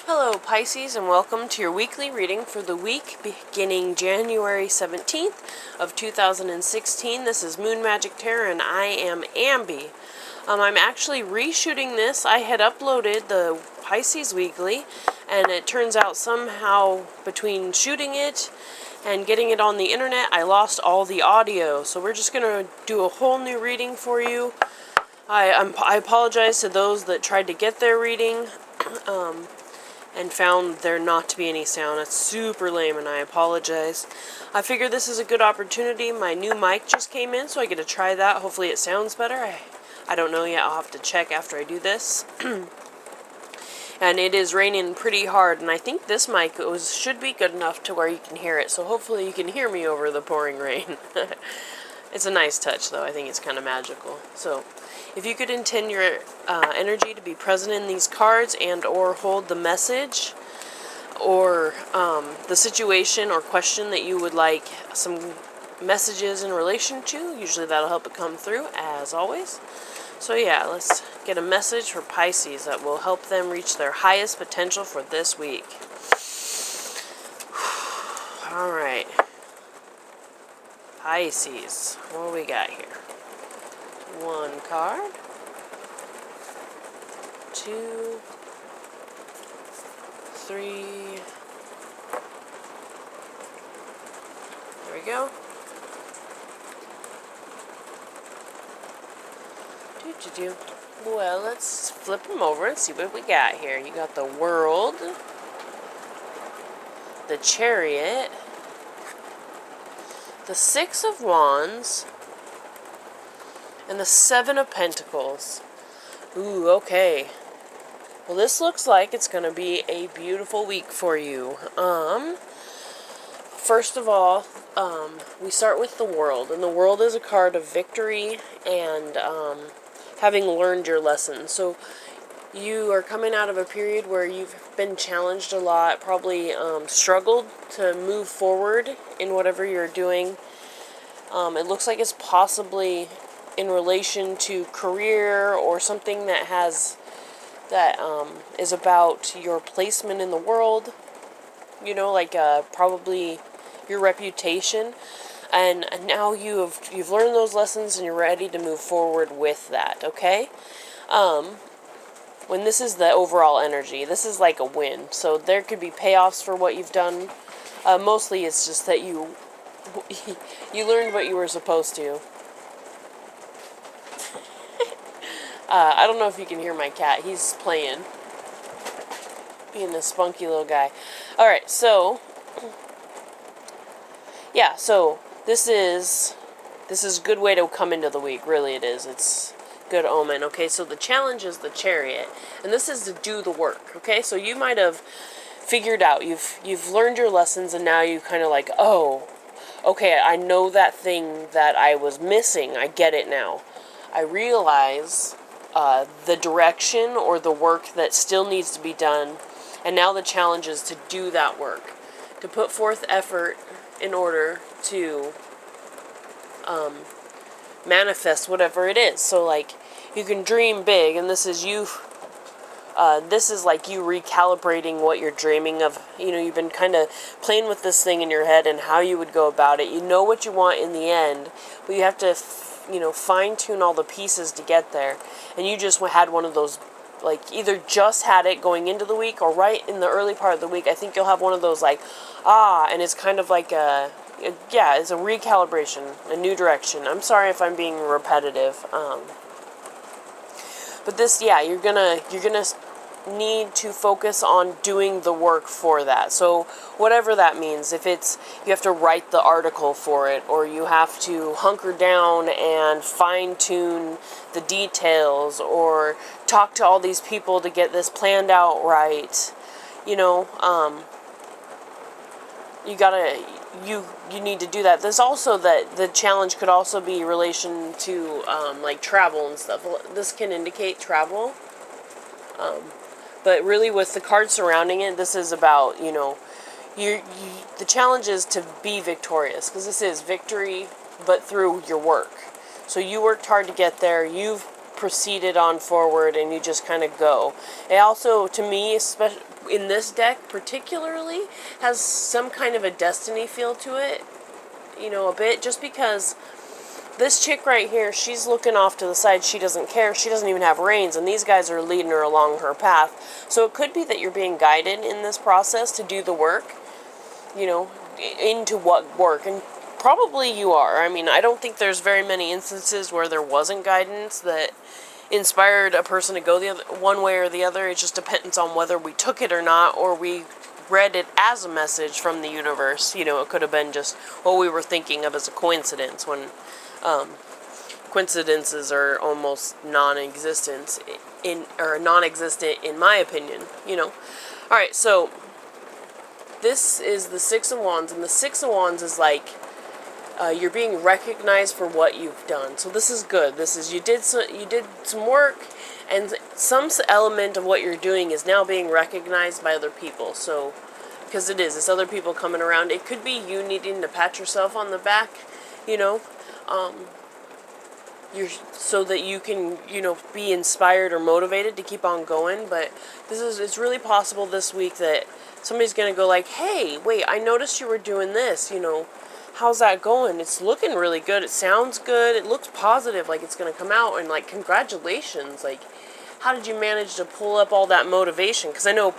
Hello Pisces, and welcome to your weekly reading for the week beginning January 17th of 2016. This is Moon Magic Tarot and I am Ambi. I'm actually reshooting this. I had uploaded the Pisces weekly and it turns out somehow between shooting it and getting it on the internet I lost all the audio. So we're just going to do a whole new reading for you. I apologize to those that tried to get their reading. And found there not to be any sound. It's super lame and I apologize. I figure this is a good opportunity. My new mic just came in, so I get to try that. Hopefully it sounds better. I don't know yet. I'll have to check after I do this. And it is raining pretty hard, and I think this mic should be good enough to where you can hear it, so hopefully you can hear me over the pouring rain. It's a nice touch, though. I think it's kind of magical. So, if you could intend your energy to be present in these cards and or hold the message or the situation or question that you would like some messages in relation to, usually that'll help it come through, as always. So yeah, let's get a message for Pisces that will help them reach their highest potential for this week. Alright. Pisces, what do we got here? One card. Two. Three. There we go. Do. Well, let's flip them over and see what we got here. You got the World, the Chariot, the Six of Wands, and the Seven of Pentacles. Ooh, okay. Well, this looks like it's going to be a beautiful week for you. First of all, we start with the World, and the World is a card of victory and having learned your lesson. So you are coming out of a period where you've been challenged a lot, probably struggled to move forward in whatever you're doing. It looks like it's possibly in relation to career or something that is about your placement in the world. You know, like probably your reputation. And now you've learned those lessons and you're ready to move forward with that, okay? When this is the overall energy, this is like a win. So there could be payoffs for what you've done. Mostly it's just that you learned what you were supposed to. I don't know if you can hear my cat. He's playing. Being a spunky little guy. Alright, so yeah, so this is a good way to come into the week. Really it is. It's good omen. Okay, so the challenge is the Chariot, and this is to do the work. Okay, so you might have figured out, you've learned your lessons, and now you kind of like, oh, okay, I know that thing that I was missing. I get it now. I realize the direction or the work that still needs to be done, and now the challenge is to do that work, to put forth effort in order to manifest whatever it is. So like, you can dream big, and this is you. This is like you recalibrating what you're dreaming of. You know, you've been kind of playing with this thing in your head and how you would go about it. You know what you want in the end, but you have to, fine-tune all the pieces to get there. And you just had one of those, like, either just had it going into the week or right in the early part of the week. I think you'll have one of those, like, and it's kind of like it's a recalibration, a new direction. I'm sorry if I'm being repetitive. But this, you're gonna need to focus on doing the work for that. So whatever that means, if it's you have to write the article for it, or you have to hunker down and fine-tune the details, or talk to all these people to get this planned out right, you need to do that. There's also that the challenge could also be in relation to like travel and stuff. This can indicate travel. But really with the cards surrounding it, this is about, the challenge is to be victorious, because this is victory, but through your work. So you worked hard to get there, you've proceeded on forward, and you just kind of go. It also, to me, in this deck particularly, has some kind of a destiny feel to it, you know, a bit, just because this chick right here, she's looking off to the side. She doesn't care. She doesn't even have reins, and these guys are leading her along her path. So it could be that you're being guided in this process to do the work, you know, into what work, and probably you are. I mean, I don't think there's very many instances where there wasn't guidance that inspired a person to go the other, one way or the other. It just depends on whether we took it or not, or we read it as a message from the universe. You know, it could have been just what we were thinking of as a coincidence, when coincidences are almost non-existent in my opinion, you know. Alright, so this is the Six of Wands, and the Six of Wands is like you're being recognized for what you've done. So this is good. This is you did some work, and some element of what you're doing is now being recognized by other people. So because it's other people coming around. It could be you needing to pat yourself on the back, you know, so that you can, you know, be inspired or motivated to keep on going. But it's really possible this week that somebody's going to go like, hey, wait, I noticed you were doing this, you know, how's that going? It's looking really good. It sounds good. It looks positive, like it's going to come out, and like, congratulations. Like, how did you manage to pull up all that motivation? Because I know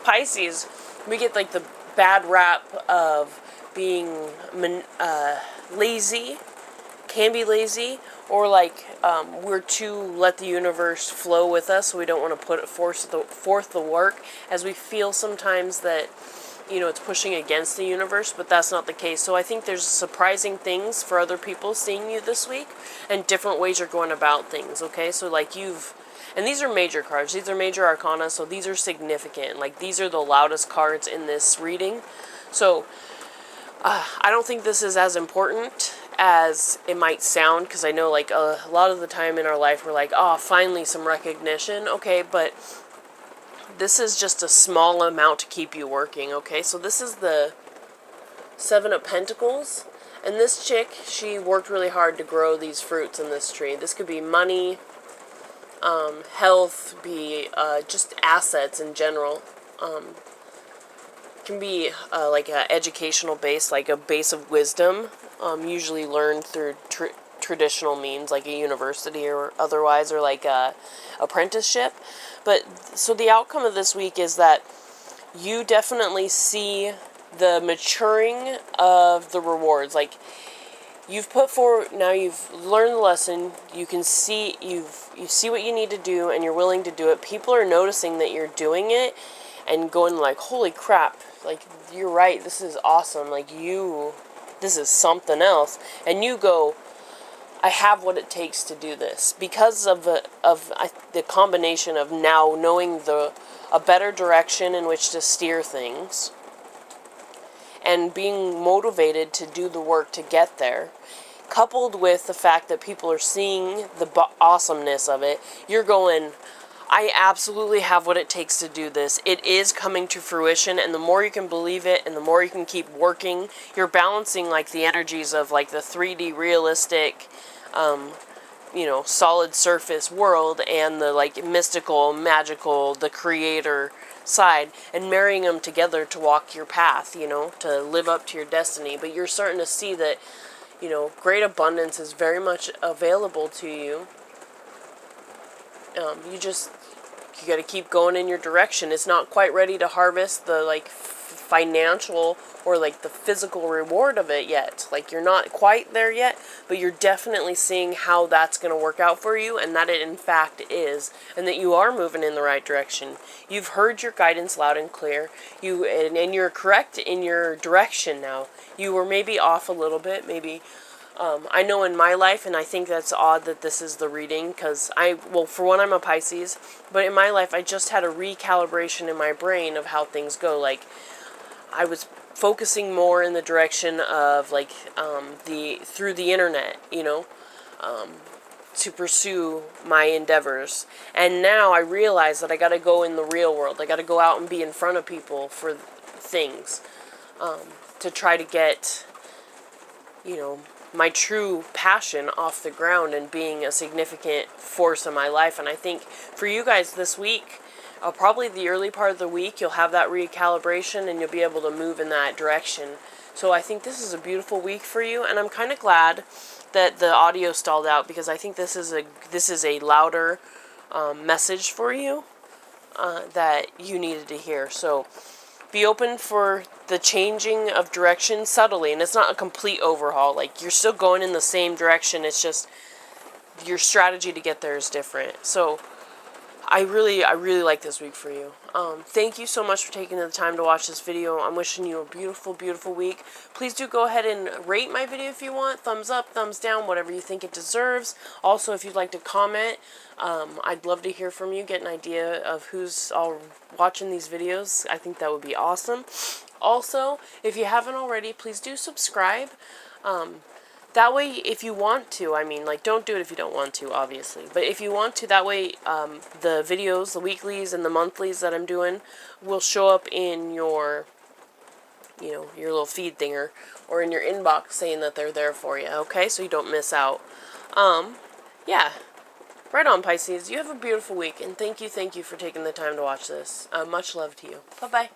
Pisces, we get like the bad rap of being lazy, can be lazy, or like we're to let the universe flow with us, so we don't want to forth the work, as we feel sometimes that, you know, it's pushing against the universe, but that's not the case. So I think there's surprising things for other people seeing you this week, and different ways you're going about things, okay? So like and these are major cards, these are major arcana, so these are significant. Like, these are the loudest cards in this reading. So I don't think this is as important as it might sound, because I know like a lot of the time in our life we're like, oh, finally some recognition. Okay, but this is just a small amount to keep you working, okay? So this is the Seven of Pentacles, and this chick, she worked really hard to grow these fruits in this tree. This could be money, health, be just assets in general. Can be like an educational base, like a base of wisdom, usually learned through traditional means, like a university or otherwise, or like a apprenticeship. But so the outcome of this week is that you definitely see the maturing of the rewards. Like, you've put forward, now you've learned the lesson, you can see, you see what you need to do, and you're willing to do it. People are noticing that you're doing it and going like, holy crap, like, you're right, this is awesome, like, this is something else. And you go, I have what it takes to do this, because of the combination of now knowing a better direction in which to steer things, and being motivated to do the work to get there, coupled with the fact that people are seeing the awesomeness of it. You're going, I absolutely have what it takes to do this. It is coming to fruition, and the more you can believe it, and the more you can keep working, you're balancing like the energies of like the 3D realistic, you know, solid surface world, and the like mystical, magical, the creator side, and marrying them together to walk your path, you know, to live up to your destiny. But you're starting to see that, you know, great abundance is very much available to you. You got to keep going in your direction. It's not quite ready to harvest the like financial or like the physical reward of it yet. Like, you're not quite there yet, but you're definitely seeing how that's going to work out for you, and that it in fact is, and that you are moving in the right direction. You've heard your guidance loud and clear. And you're correct in your direction now. You were maybe off a little bit, maybe. I know in my life, and I think that's odd that this is the reading, because for one, I'm a Pisces, but in my life, I just had a recalibration in my brain of how things go. Like, I was focusing more in the direction of, like, through the internet, you know, to pursue my endeavors. And now I realize that I got to go in the real world. I got to go out and be in front of people for things, to try to get, you know, my true passion off the ground and being a significant force in my life. And I think for you guys this week, probably the early part of the week, you'll have that recalibration and you'll be able to move in that direction. So I think this is a beautiful week for you, and I'm kind of glad that the audio stalled out, because I think this is a louder message for you that you needed to hear. So be open for the changing of direction subtly, and it's not a complete overhaul. Like, you're still going in the same direction, it's just your strategy to get there is different. So I really like this week for you. Thank you so much for taking the time to watch this video. I'm wishing you a beautiful, beautiful week. Please do go ahead and rate my video if you want. Thumbs up, thumbs down, whatever you think it deserves. Also, if you'd like to comment, I'd love to hear from you, get an idea of who's all watching these videos. I think that would be awesome. Also, if you haven't already, please do subscribe. That way, if you want to, I mean, like, don't do it if you don't want to, obviously. But if you want to, that way, the videos, the weeklies and the monthlies that I'm doing will show up in your, you know, your little feed thinger, or in your inbox saying that they're there for you, okay? So you don't miss out. Yeah. Right on, Pisces. You have a beautiful week, and thank you for taking the time to watch this. Much love to you. Bye-bye.